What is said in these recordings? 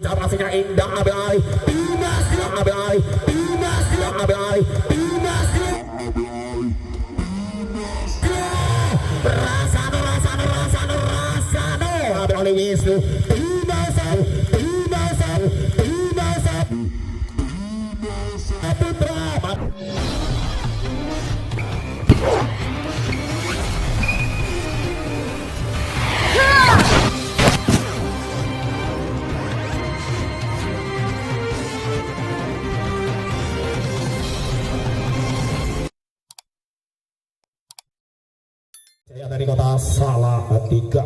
Pastinya indah Abai, Dimas Abai, Dimas Abai, Dimas Rasano Abai Wisnu, Dimas Putra. Saya dari kota Salatiga.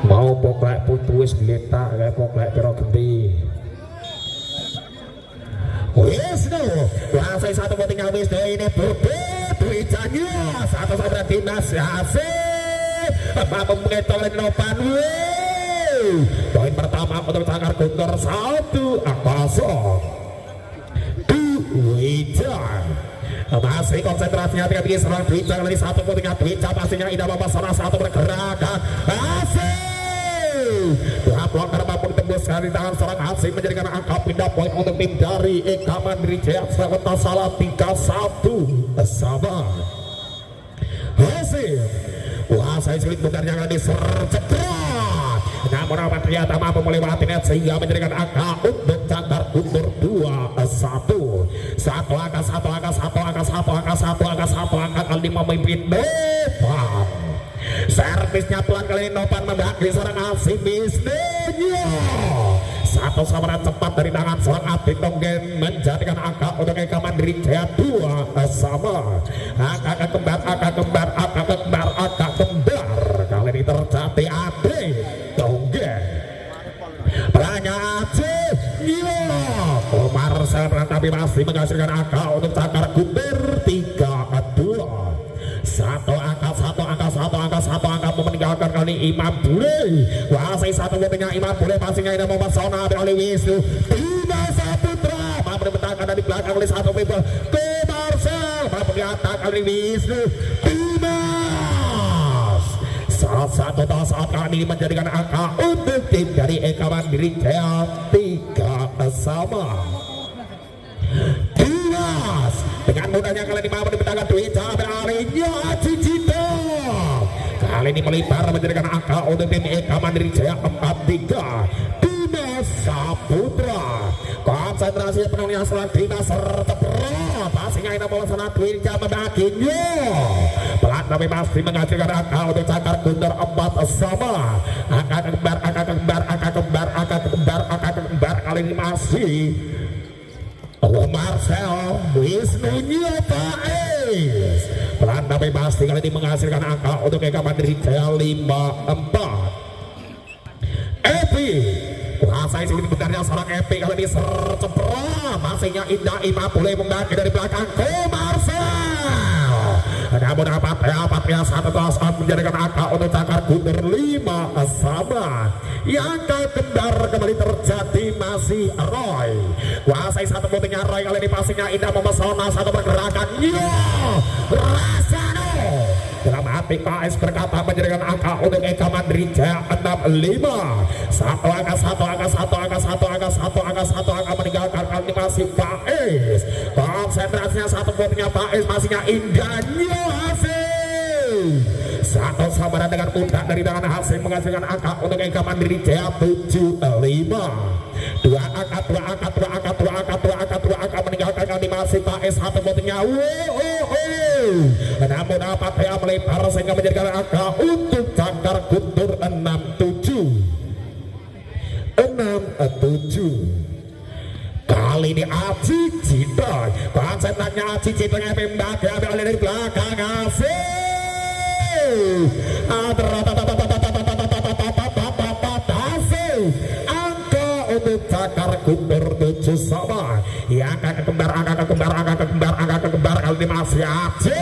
Mau poklek putuis geletak kayak poklek pero gede. Wisnu, langsung satu tinggal Wisnu ini berbeda duitnya satu saudara Dimas Asif mampu mengetolin nopan. Poin pertama untuk Cakar Guntur 1-0. Dwija masih konsentrasinya tinggi serang Dwija kali satu putingnya Dwija pastinya indah bapak salah satu pergerakan Asif dua pelanggar mampu ditembuskan di tangan seorang Asif menjadikan angka pindah poin untuk tim dari Eka Mandiri Jaya Kota Salatiga 1 sama Asif. Wah saya sulit bukannya kali sercepat namun apa ternyata mampu melewati net sehingga menjadikan angka untuk Cakar Guntur 2-1. Satu angka kali memimpin Nopan. Servisnya pelan kali ini Nopan membagi seorang Asif bisnisnya. Satu samaran cepat dari tangan seorang Abdi Tonggen menjadikan angka untuk Eka Mandiri Jaya 2 sama. Angka kembar kali ini terjadi Abdi Tonggen. Perannya Aceh gila. Komar serang tapi masih menghasilkan angka untuk Cakar Guntur 3-2. Satu angka meninggalkan kali Imam Bule. Kuasai satu putingnya Imam Bule pastinya ini mau Sona oleh Wisnu. Dimas Putra mampu dibentangkan dari belakang oleh satu people ke Marcel mampu diatak oleh Wisnu. Dimas satu saat kali ini menjadikan angka untuk tim dari Eka Mandiri Jaya 3 sama. Dimas dengan mudahnya kali ini mampu dibentangkan Dwija beralihnya Cicito. Kali ini melebar menjadikan angka untuk tim Eka Mandiri Jaya 4-3. Dimas Saputra konsentrasi penuhnya setelah Dimas tercepat pastinya ini bola sana Dwija membaginya pelan tapi pasti menghasilkan angka untuk Cakar Guntur 4 sama. Angka kembar kali ini masih Marcel Wisnunya Faiz pelan tapi pasti kali ini menghasilkan angka untuk Eka Mandiri Jaya 5-4. Epi kuasai sulit bentarnya seorang Epi kali ini sercepat masihnya indah Ima boleh membagi dari belakang ke Marcel. Namun dapatnya satu saat menjadikan angka untuk Cakar Guntur 5 sama. Yang kendar kembali terjadi masih Roy. Kuasai satu putingnya Roy kali ini pastinya indah memesona satu pergerakan. Rasano dalam hati KS berkata menjadikan angka untuk Eka Mandiri Jaya 6-5. Satu angka meninggalkan kali masih KS. Konsentrasinya satu putingnya KS masihnya indahnya Hasim. Satu sama dengan mudah dari tangan Hasim menghasilkan angka untuk Eka Mandiri Jaya 7-5. Dua angka meninggalkan kali masih KS satu putingnya. Namun dapat dia melebar sehingga menjadikan angka untuk Cakar Guntur 6-7. Kali ini Aji Cita konsentrasinya Aji Cita membagi ambil dari belakang Asif. Angka untuk Cakar Guntur 7 sama. Angka kembar kali ini masih Aji.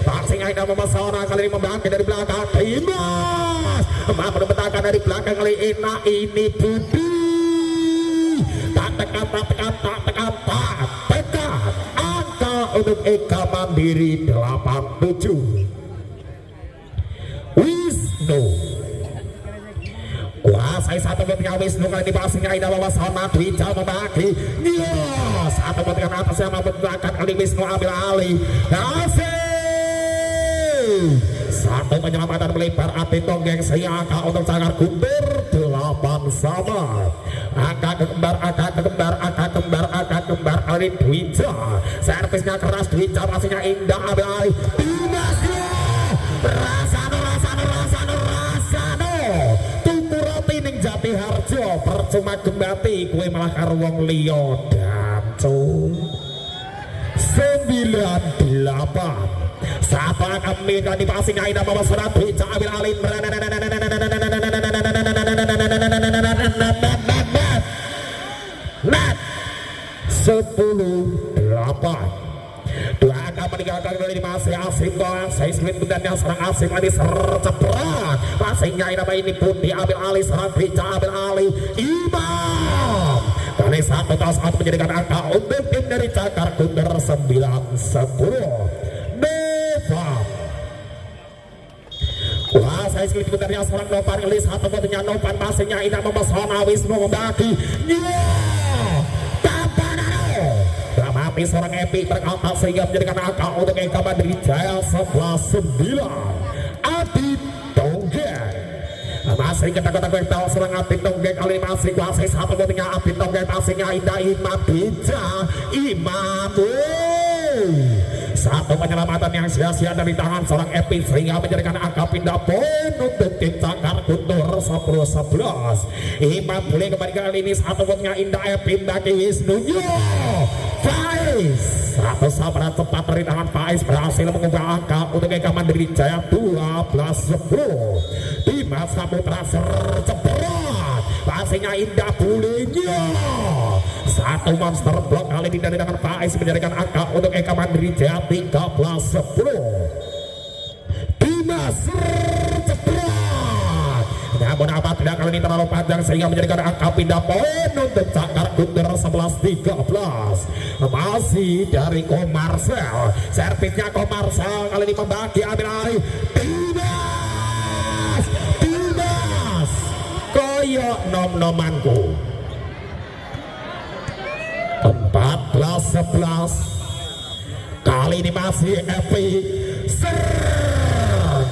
Pastinya tidak memesona kali ini membagi dari belakang Dimas mampu dibentangkan dari belakang kali ini Budi tekan angka untuk Eka Mandiri 87. Wisnu kuasai satu ketika Wisnu kali ini passingnya Indah Wawasana Dwija membagi satu ketika atas yang membenarkan kali Wisnu ambil alih satu penyelamatan melebar api tonggeng siaka untuk Cagar Guntur 8 sama angka kembar kali Dwija servisnya keras Dwija passingnya Indah ambil alih Rasano tuku roti ning Jati Harjo percuma gembati kue malah karo wong liya dancu 98 Sapa kami kan dipasing Aida bawa serat Dwija ambil alih net 10-8 dua angka meninggalkan kali masih Asim doang saya split bendannya serang Asim ini serceprak passingnya ini pun diambil alih serang Dwija ambil alih Imam kali 1-1 menjadikan angka untuk tim dari Cagar Guntur 9-10 Nova wah saya split bendannya serang Novan kali 1 bendannya Novan passingnya Indah memesona Wisnu membagi tapi seorang Epi berkata sehingga menjadikan angka untuk Eka Mandiri Jaya 11-9 Adit Tonggeng masih kita katakan seorang Adit Tonggeng kali ini masih kuasai satu ketika Adit Tonggeng passingnya Indah Imam Bija Imam satu penyelamatan yang sia-sia dari tangan seorang Epi sehingga menjadikan angka pindah poin untuk tim Cagar Guntur 10-11 Imam boleh kembali kali ini satu ketika Indah Epi bagi Wisnu Faiz satu sabaran cepat dari tangan Faiz berhasil mengubah angka untuk Eka Mandiri Jaya 12-10 Dimas Saputra serceprat passingnya Indah bulinya satu monster block kali ini dari tangan Faiz menjadikan angka untuk Eka Mandiri Jaya 13-10 Dimas serceprat namun apabila kali ini terlalu panjang sehingga menjadikan angka pindah poin untuk Cagar Guntur 11-13 masih dari Komarsel servisnya Komarsel kali ini membagi ambil alih Dimas koyok nom-nomanku 14-11 kali ini masih Epi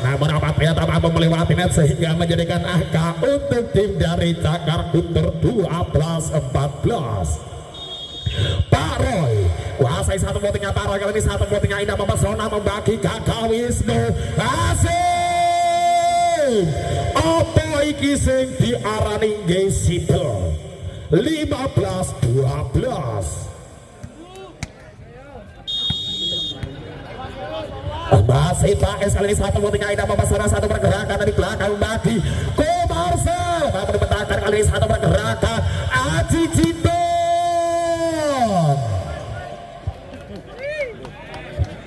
namun apabila tak mampu melewati net sehingga menjadikan angka untuk tim dari Cagar Guntur 12-14 Pak Roy kuasai satu votingnya Pak Roy kali ini satu votingnya Indah memesona membagi Kakak Wisnu Asim apa iki sing diarani gesito 15-12 masih Pak S kali ini satu votingnya Indah memesona satu pergerakan dari belakang bagi Komarsel mampu dipetakan kali ini satu pergerakan Aji Citon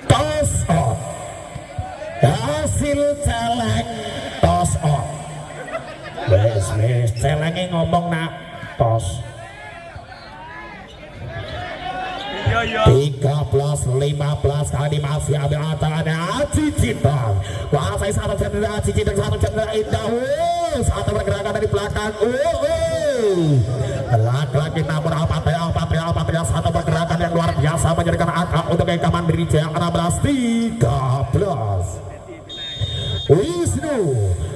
toss on hasil celeng toss on wes celengnya ngomong nak toss 13-15 kali masih ambil acaranya Aji Citon kuasai satu cendera Aji Citon satu cendera Indah satu pergerakan dari belakang laki-laki namun Al-Fatihah satu pergerakan yang luar biasa menjadikan angka untuk Eka Mandiri Jaya 16-13 Wisnu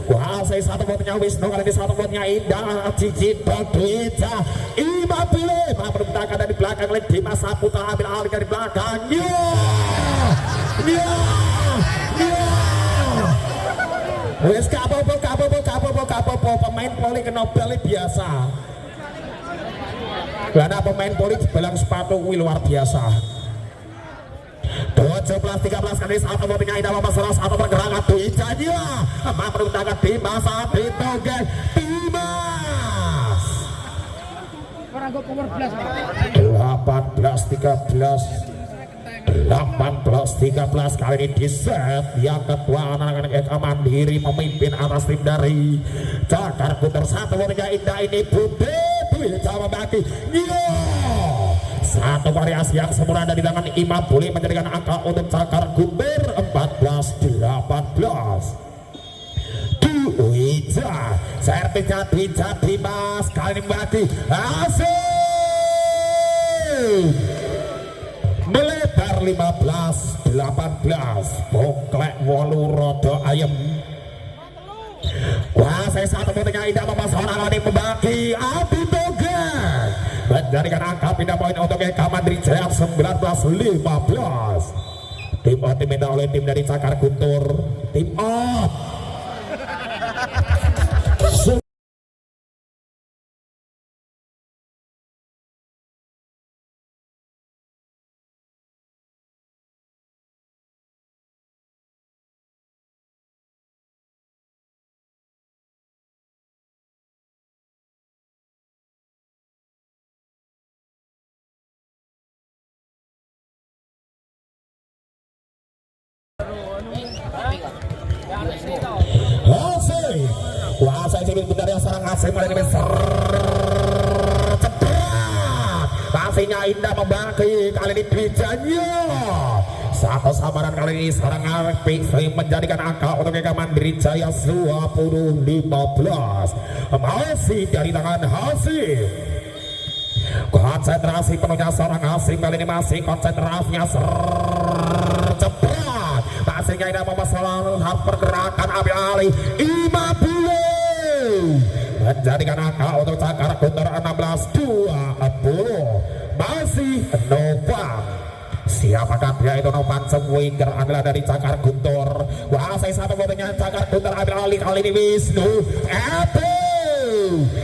kuasai satu votingnya Wisnu kali ini satu votingnya Indah Aji Citon Dwija Imam pilih mampu dibentangkan dari belakang oleh Dimas Saputra ambil alih dari belakang wes kapopo pemain poli kena balik biasa karena pemain poli dibelang sepatu luar biasa 17-13 kali satu votingnya Indah memesona satu pergerakan Dwija mampu dibentangkan Dimas Adit Tonggeng Dimas 18-13 kali ini di set yang kedua anak-anak Eka Mandiri memimpin atas tim dari Cagar Guntur satu votingnya Indah ini Bude Dwija membagi Satu variasi yang sempurna dari tangan Imam boleh menjadikan angka untuk Cakar Guntur 14-18. Wija servisnya Wija Dimas kali ini bagi asik melebar 15-18. Boklek wolu rodo ayam kuasai satu putihnya Indah Memasona kali membagi Adi Toga menjadikan angka pindah poin untuk Eka Mandri Jaya 19-15. Tim O diminta oleh tim dari Cakar Guntur. Tim O kuasai cibin benar yang serang asing mulai besar cepat pastinya Indah membagi kali ini Dwijanya satu samaran kali ini serang Arpi menjadikan angka untuk Eka Mandiri Jaya 20-15. Masih dari tangan Hasib konsentrasi penuhnya seorang asing kali ini masih konsentrasinya cepat pastinya Indah memasang pergerakan ambil alih Imam menjadikan angka untuk Cakar Guntur 16-20. Masih Novan, siapakah dia itu? Novan Semwinger adalah dari Cakar Guntur. Kuasai satu fotonya Cakar Guntur ambil alih kali ini Wisnu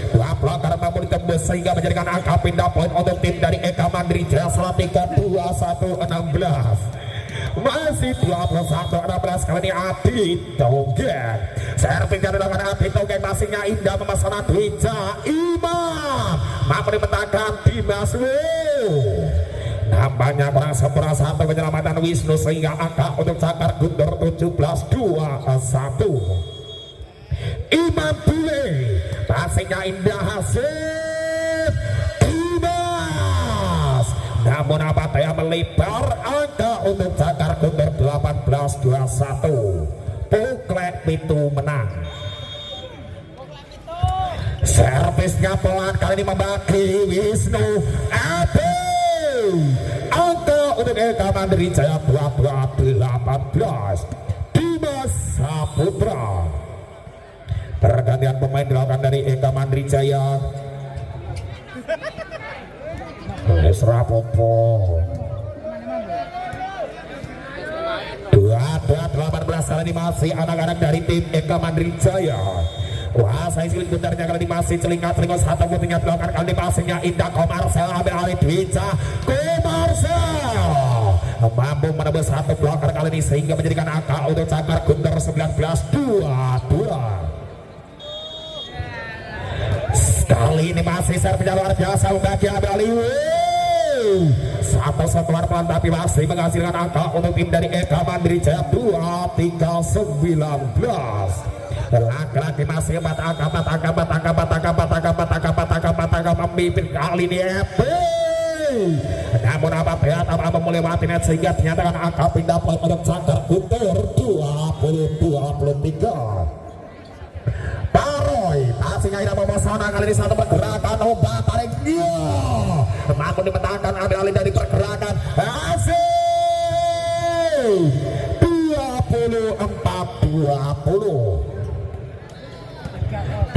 dua pelanggar mampu ditembus sehingga menjadikan angka pindah poin untuk tim dari Eka Mandiri Jaya 21-16. Masih 21-16 kali ini Adi Togen servis dari tangan Adi Togen pastinya Indah memasang Dwija Imam mampu dipetakan Dimas nampaknya kurang sempurna satu penyelamatan Wisnu sehingga angka untuk Cakar Guntur 17-21. Imam Bule pastinya Indah hasil Dimas namun apa daya melebar angka untuk Cakar Guntur 18-21. Poklek Pitu menang. Servisnya pelan kali ini membagi Wisnu angka untuk Eka Mandiri Jaya 22-18. Dimas Saputra. Pergantian pemain dilakukan dari Eka Mandiri Jaya. Rapopo 22-18 kali ini masih anak-anak dari tim Eka Mandiri Jaya. Kuasai silik bentarnya kali ini masih celingkat-celingkat satu putihnya dilakukan kali ini pastinya Indah Komarsel ambil alih Dwija Komarsel mampu menembus satu blocker kali ini sehingga menjadikan angka untuk Cakar Guntur 19-22. Kali ini masih servisnya luar biasa membagi ambil alih satu keluar pelan tapi masih menghasilkan angka untuk tim dari Eka Mandiri Jaya 23-19. Laki-laki masih empat angka memimpin kali ini namun apa beat apa melewati net sehingga dinyatakan angka pindah poin untuk Cakar Guntur 20-23. Paroy pastinya Indah Memasona kali ini satu pergerakan obat tariknya mampu dipetakan ambil alih dari pergerakan hasil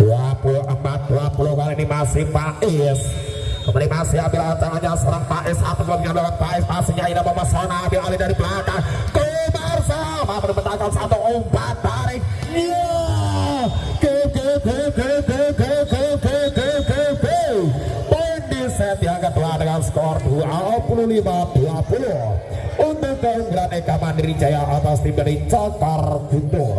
24-20 kali ini masih Faiz kembali masih ambil tangannya serang Faiz satu belum menyambungkan Faiz pastinya Indah Memasona ambil alih dari belakang Komarsa mampu dipetakan satu obat tariknya poin di set yang kedua dengan skor 25-20 untuk keunggulan Eka Mandiri Jaya atas tim dari Cakar Guntur.